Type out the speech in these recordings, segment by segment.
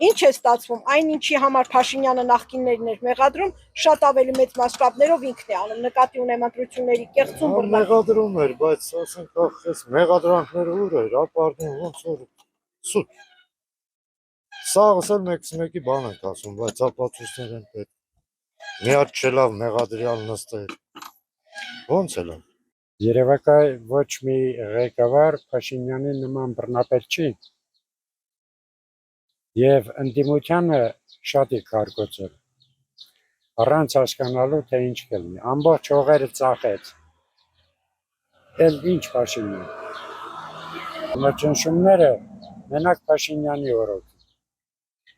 Ինչ է ստացվում, այն ինչի համար Փաշինյանը նախկիններին էր մեղադրում, շատ ավելի մեծ մասշտաբներով ինքն է անում, նկատի ունեմ ընտրությունների կեղծում բռնարկում։ Մեղադրում էր, բայց ասենք այս մեղադրանքները ուր էր, ապարդուն ոնց որ սուտ։ Սաղս էլ մեկի բան ենք ասում, բայց ապացույցներ են պետք։ Միակ չելավ մեղադրյալ նստել։ Ոնց էլ է։ Երևակայ ոչ մի ղեկավար Փաշինյանի նման բռնապետ չի։ Եվ ընդդիմությանը շատ է կարկոցել, առանց հասկանալու, թե ինչ կլինի, ամբողջ հողերը ծախեց, էլ ինչ Փաշինյան, ճնշումները մենակ Փաշինյանի օրոք,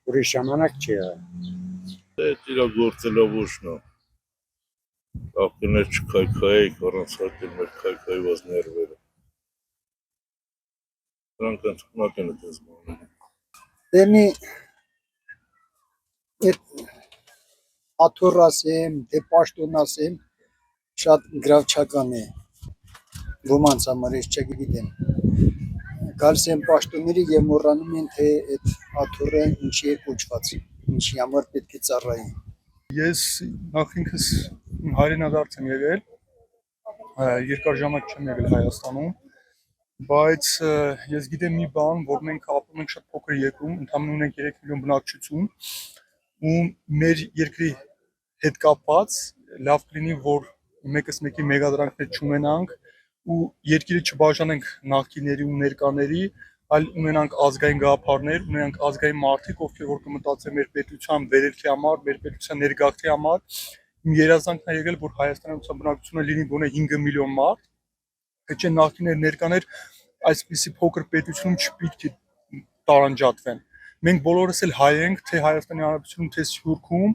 ուրիշ ժամանակ չի եղել։ Այդ իրա գործելով ուշնա, աղկներ չքայքայեք, առանց հատել մեր քայքայված ներվերը, դրանք ընդունակեն այդ ես բաները։ Դեմի աթոռ ասեմ, դե պաշտոն ասեմ, շատ գրավչական է, ոմանց համար ես չգիտեմ, գալիս են պաշտոնները և մոռանում են, թե այդ աթոռը ինչի է կոչված, ինչի համար պետք է ծառայի։ Ես նախ ինքս հայրենադարձ եմ եղել, երկար ժամանակ չեմ եղել Հայաստանում, բայց ես գիտեմ մի բան, որ մենք ապրում ենք շատ փոքր երկրում, ընդամենը ունենք 3 միլիոն բնակչություն, ու մեր երկրի հետ կապված լավ կլինի, որ մեկս մեկի մեղադրանքներ չունենանք ու երկիրը չբաժանենք նախկինների ու ներկաների, այլ ունենանք ազգային գաղափարներ, ունենանք ազգային մարդիկ, ովքեր որ կմտածեն մեր պետության վերելքի համար, մեր պետության ներգաղթի համար։ Իմ երազանքն է եղել, որ Հայաստանի բնակչությունը լինի գոնե 5 միլիոն մարդ, թե չէ նախկիներ ներկաներ այսպիսի փոքր պետությունում չպիտի տարանջատվեն։ Մենք բոլորս էլ հայ ենք, թե Հայաստանի Հանրապետությունում, թե Սփյուռքում,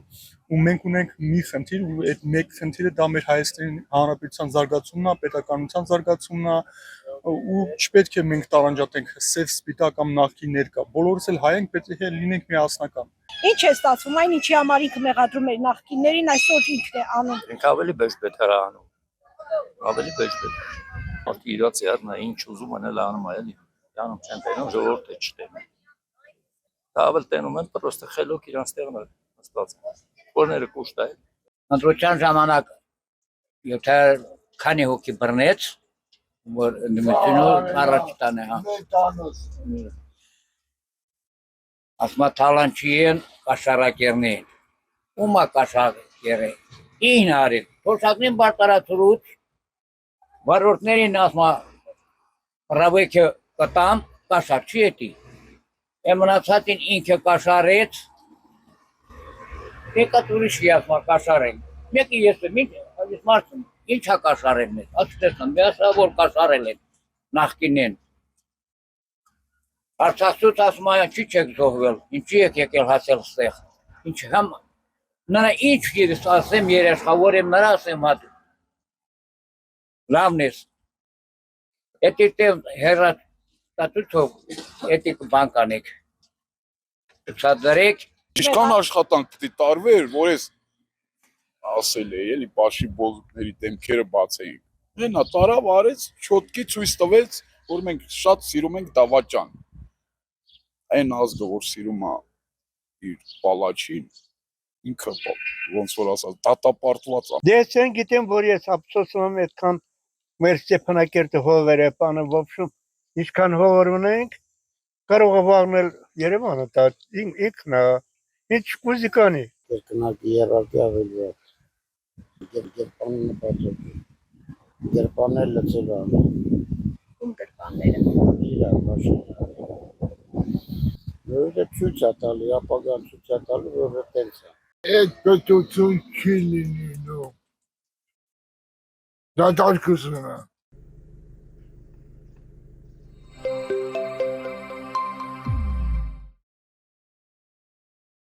ու մենք ունենք մի խնդիր, ու այդ մեկ խնդիրը դա մեր Հայաստանի Հանրապետության զարգացումն է, պետականության զարգացումն է, ու չպետք է մենք տարանջատենք սև սպիտակ կամ նախկին ներկա։ Բոլորս էլ հայ ենք, պետք է լինենք միասնական։ Ինչ է ստացվում, այն ինչի համար ինքը մեղադրում էր նախկիններին, այսօր ինքն է անում։ Ինքը ավելի բեժբեթ էր անում, ավելի բեժբեթ։ Մարդը իրաց յարնա ինչ ուզում անել անում է, էլի։ Յանում չեն տենում, ժողովուրդը չտենում։ Դա ավել տենում են, պրոստը խելոք իրանց տեղն է ստացվում։ Որները կուշտ է։ Ընտրության ժամանակ եթե քանի հոգի բռնեց, որ ընդդիմությունը առաջ տանը, հա։ Ասма թալանչի են կաշարակերնին, ումա կաշարակերը, ին հարին, թոշակնին բարտարացրուց, վարորդներին ասма ռավեքը կտամ, կաշար չի էտի, էմնացատին ինքը կաշարեց, եկատ ուրիշի ասма կաշարեն, մեկի ես եմ, այս մարդում, ինչ հա կաշարեն ես, աստեսն, միասա որ կաշարել են, նախկինեն, Արցախցուց ասում այ չի չեք զոհվել, ինչի եք եկել հասել ստեղ, ինչ համ, նրա ինչ ես ասեմ երեշխավոր եմ նրա ասեմ հատ, լավն ես, էտի տև հերատատուցով, էտի բան կանեք, ցածրեք, Ինչքան աշխատանք պիտի տարվեր, որ ես ասել է, էլի բաշի բոզուկների դեմքերը բացեինք, հենա տարավ արեց, չոտքի ցույց տվեց, որ մենք շատ սիրում ենք Դավաճան, այն ազգը, որ սիրում է իր պալաչին, ինքը ոնց որ ասած, դատապարտված է։ Դե ես գիտեմ, որ ես ափսոսում եմ այդքան մեր Ստեփանակերտը հողեր է բանը, ոբշում, ինչքան հողեր ունենք, կարող է վաղնել Երևանը, դա ինքն է, ինչ կուզի կանի։ Երկնակի երարկի ավելի է, գերպանին նպատակ, գերպանել լծել անը։ Ում գրպանները։ Իրա, բաշին։ Որը ցույց է տալի, ապագան ցույց է տալի, որ տենց է։ Այդ պետություն չի լինելու։ Դա դարքուսն է։